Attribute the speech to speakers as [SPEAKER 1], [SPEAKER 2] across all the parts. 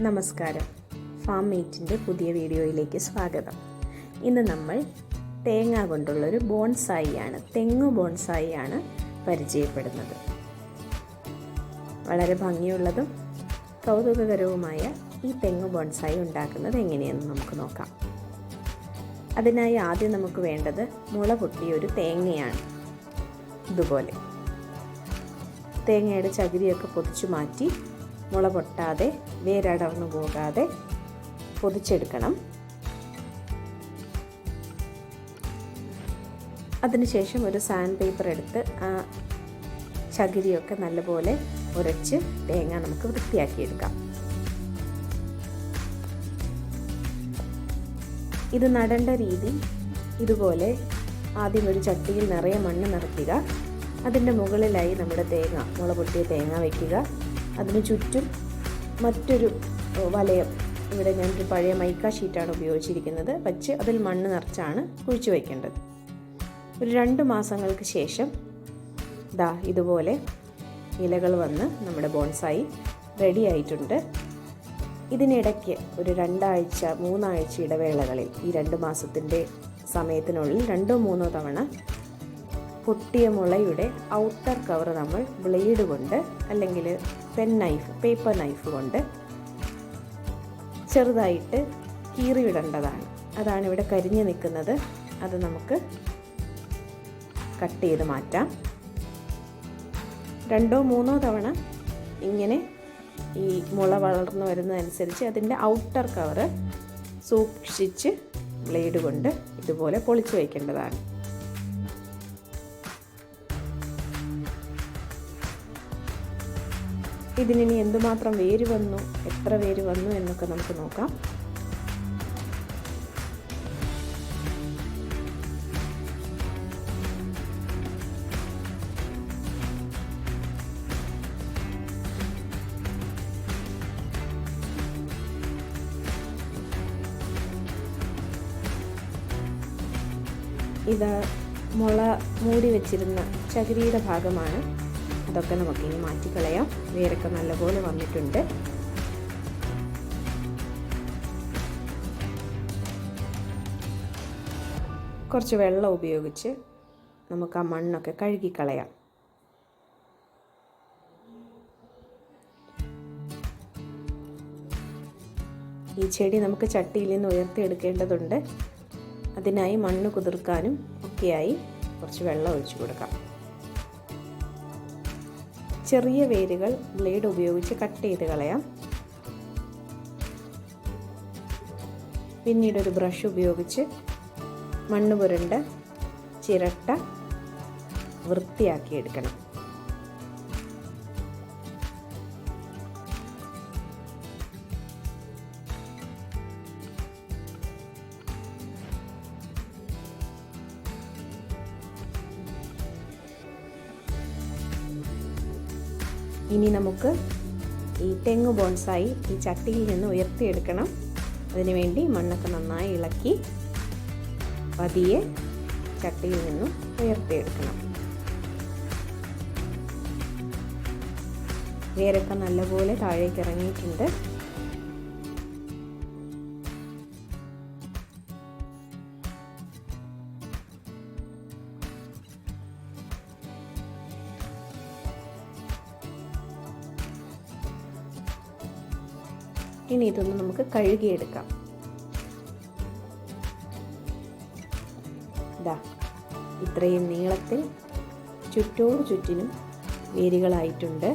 [SPEAKER 1] നമസ്കാരം. ഫാം മീറ്റിൻ്റെ പുതിയ വീഡിയോയിലേക്ക് സ്വാഗതം. ഇന്ന് നമ്മൾ തേങ്ങ കൊണ്ടുള്ളൊരു ബോൺസായിയാണ്, തെങ്ങ് ബോൺസായിയാണ് പരിചയപ്പെടുന്നത്. വളരെ ഭംഗിയുള്ളതും കൗതുകകരവുമായ ഈ തെങ്ങ് ബോൺസായി ഉണ്ടാക്കുന്നത് എങ്ങനെയെന്ന് നമുക്ക് നോക്കാം. അതിനായി ആദ്യം നമുക്ക് വേണ്ടത് മുള പൊട്ടിയൊരു തേങ്ങയാണ്. ഇതുപോലെ തേങ്ങയുടെ ചകിരിയൊക്കെ പൊതിച്ചു മാറ്റി മുള പൊട്ടാതെ വേരടർന്നു പോകാതെ പൊതിച്ചെടുക്കണം. അതിനുശേഷം ഒരു സാൻഡ് പേപ്പർ എടുത്ത് ആ ചകിരിയൊക്കെ നല്ലപോലെ ഉരച്ച് തേങ്ങ നമുക്ക് വൃത്തിയാക്കിയെടുക്കാം. ഇത് നടേണ്ട രീതി ഇതുപോലെ: ആദ്യം ഒരു ചട്ടിയിൽ നിറയെ മണ്ണ് നിറയ്ക്കുക. അതിൻ്റെ മുകളിലായി നമ്മുടെ മുള പൊട്ടിയ തേങ്ങ വയ്ക്കുക. അതിന് ചുറ്റും മറ്റൊരു വലയം, ഇവിടെ ഞാനൊരു പഴയ മൈക്ക ഷീറ്റാണ് ഉപയോഗിച്ചിരിക്കുന്നത്, വച്ച് അതിൽ മണ്ണ് നിറച്ചാണ് കുഴിച്ചു വയ്ക്കേണ്ടത്. ഒരു 2 മാസങ്ങൾക്ക് ശേഷം ഇതുപോലെ ഇലകൾ വന്ന് നമ്മുടെ ബോൺസായി റെഡി ആയിട്ടുണ്ട്. ഇതിനിടയ്ക്ക് ഒരു 2 ആഴ്ച 3 ആഴ്ച ഇടവേളകളിൽ, ഈ 2 മാസത്തിൻ്റെ സമയത്തിനുള്ളിൽ 2-3 തവണ പൊട്ടിയ മുളയുടെ ഔട്ടർ കവർ നമ്മൾ ബ്ലേഡ് കൊണ്ട് അല്ലെങ്കിൽ പേപ്പർ നൈഫ് കൊണ്ട് ചെറുതായിട്ട് കീറിവിടേണ്ടതാണ്. അതാണ് ഇവിടെ കരിഞ്ഞു നിൽക്കുന്നത്. അത് നമുക്ക് കട്ട് ചെയ്ത് മാറ്റാം. 2-3 തവണ ഇങ്ങനെ ഈ മുള വളർന്നു വരുന്നതനുസരിച്ച് അതിൻ്റെ ഔട്ടർ കവർ സൂക്ഷിച്ച് ബ്ലേഡ് കൊണ്ട് ഇതുപോലെ പൊളിച്ചു വയ്ക്കേണ്ടതാണ്. ഇതിനി എന്തുമാത്രം വേര് വന്നു, എത്ര വേര് വന്നു എന്നൊക്കെ നമുക്ക് നോക്കാം. ഇത് മുള മൂടി വെച്ചിരുന്ന ചകിരിയുടെ ഭാഗമാണ്. അതൊക്കെ നമുക്കിനി മാറ്റിക്കളയാം. വേരൊക്കെ നല്ലപോലെ വന്നിട്ടുണ്ട്. കുറച്ച് വെള്ളം ഉപയോഗിച്ച് നമുക്ക് ആ മണ്ണൊക്കെ കഴുകിക്കളയാം. ഈ ചെടി നമുക്ക് ചട്ടിയിൽ നിന്ന് ഉയർത്തിയെടുക്കേണ്ടതുണ്ട്. അതിനായി മണ്ണ് കുതിർക്കാനും ഒക്കെയായി കുറച്ച് വെള്ളം ഒഴിച്ചു കൊടുക്കാം. ചെറിയ വേരുകൾ ബ്ലേഡ് ഉപയോഗിച്ച് കട്ട് ചെയ്ത് കളയാം. പിന്നീട് ഒരു ബ്രഷ് ഉപയോഗിച്ച് മണ്ണ് പുരണ്ട ചിരട്ട വൃത്തിയാക്കിയെടുക്കണം. ഇനി നമുക്ക് ഈ തെങ്ങ് ബോൺസായി ഈ ചട്ടിയിൽ നിന്ന് ഉയർത്തിയെടുക്കണം. അതിനുവേണ്ടി മണ്ണൊക്കെ നന്നായി ഇളക്കി പതിയെ ചട്ടിയിൽ നിന്നും ഉയർത്തിയെടുക്കണം. വേരൊക്കെ നല്ലപോലെ താഴേക്ക് ഇറങ്ങിയിട്ടുണ്ട്. ഇനി ഇതൊന്ന് നമുക്ക് കഴുകിയെടുക്കാം. ഇത്രയും നീളത്തിൽ ചുറ്റോട് ചുറ്റിനും വേരുകളായിട്ടുണ്ട്.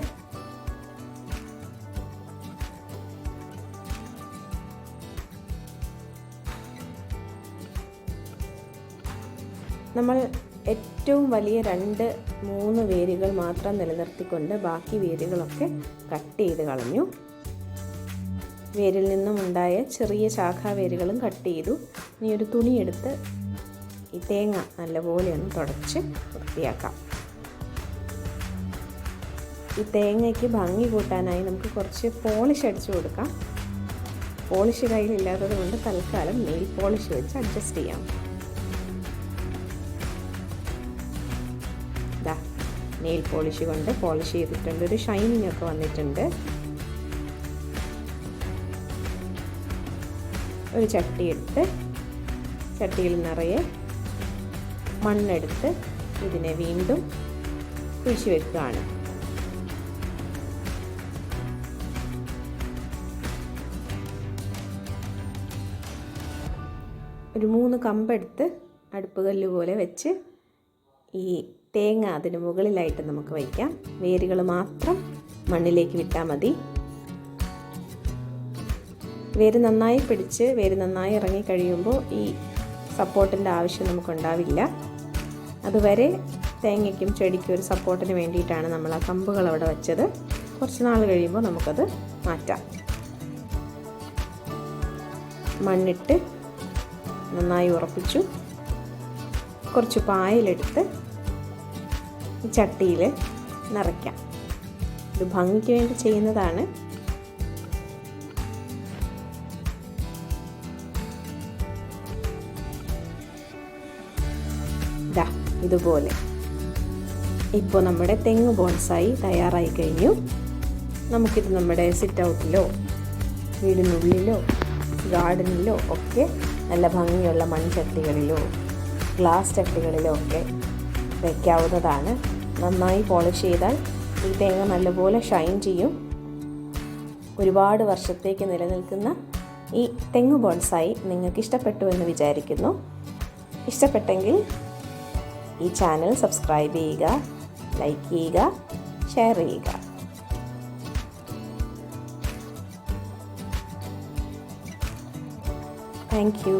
[SPEAKER 1] നമ്മൾ ഏറ്റവും വലിയ 2-3 വേരുകൾ മാത്രം നിലനിർത്തിക്കൊണ്ട് ബാക്കി വേരുകളൊക്കെ കട്ട് ചെയ്ത് കളഞ്ഞു. വേരിൽ നിന്നും ഉണ്ടായ ചെറിയ ശാഖാവേരുകളും കട്ട് ചെയ്തു. ഇനി ഒരു തുണിയെടുത്ത് ഈ തേങ്ങ നല്ലപോലെ ഒന്ന് തുടച്ച് വൃത്തിയാക്കാം. ഈ തേങ്ങയ്ക്ക് ഭംഗി കൂട്ടാനായി നമുക്ക് കുറച്ച് പോളിഷ് അടിച്ചു കൊടുക്കാം. പോളിഷ് കയ്യിലില്ലാത്തത് കൊണ്ട് തൽക്കാലം നെയിൽ പോളിഷ് വെച്ച് അഡ്ജസ്റ്റ് ചെയ്യാം. നെയിൽ പോളിഷ് കൊണ്ട് പോളിഷ് ചെയ്തിട്ടുണ്ട്. ഒരു ഷൈനിങ് ഒക്കെ വന്നിട്ടുണ്ട്. ഒരു ചട്ടി എടുത്ത് ചട്ടിയിൽ നിറയെ മണ്ണെടുത്ത് ഇതിനെ വീണ്ടും കുഴിച്ച് വെക്കുകയാണ്. ഒരു 3 കമ്പെടുത്ത് അടുപ്പ് കല്ല് പോലെ വെച്ച് ഈ തേങ്ങ അതിന് മുകളിലായിട്ട് നമുക്ക് വയ്ക്കാം. വേരുകൾ മാത്രം മണ്ണിലേക്ക് വിട്ടാൽ മതി. വേര് നന്നായി പിടിച്ച് വേര് നന്നായി ഇറങ്ങിക്കഴിയുമ്പോൾ ഈ സപ്പോർട്ടിൻ്റെ ആവശ്യം നമുക്കുണ്ടാവില്ല. അതുവരെ തേങ്ങയ്ക്കും ചെടിക്കും ഒരു സപ്പോർട്ടിന് വേണ്ടിയിട്ടാണ് നമ്മൾ ആ കമ്പുകൾ അവിടെ വെച്ചത്. കുറച്ച് നാൾ കഴിയുമ്പോൾ നമുക്കത് മാറ്റാം. മണ്ണിട്ട് നന്നായി ഉറപ്പിച്ചു. കുറച്ച് പായലെടുത്ത് ഈ ചട്ടിയിൽ നിറയ്ക്കാം. ഇത് ഭംഗിക്ക് വേണ്ടി ചെയ്യുന്നതാണ്. ദാ ഇതുപോലെ ഇപ്പോൾ നമ്മുടെ തെങ്ങ് ബോൺസായി തയ്യാറായി കഴിഞ്ഞു. നമുക്കിത് നമ്മുടെ സിറ്റ് ഔട്ടിലോ വീടിനുള്ളിലോ ഗാർഡനിലോ ഒക്കെ നല്ല ഭംഗിയുള്ള മൺചട്ടികളിലോ ഗ്ലാസ് ചട്ടികളിലോ ഒക്കെ വയ്ക്കാവുന്നതാണ്. നന്നായി പോളിഷ് ചെയ്താൽ ഈ തേങ്ങ നല്ലപോലെ ഷൈൻ ചെയ്യും. ഒരുപാട് വർഷത്തേക്ക് നിലനിൽക്കുന്ന ഈ തെങ്ങ് ബോൺസായി നിങ്ങൾക്ക് ഇഷ്ടപ്പെട്ടു എന്ന് വിചാരിക്കുന്നു. ഇഷ്ടപ്പെട്ടെങ്കിൽ ഈ ചാനൽ സബ്സ്ക്രൈബ് ചെയ്യുക, ലൈക്ക് ചെയ്യുക, ഷെയർ ചെയ്യുക. Thank you.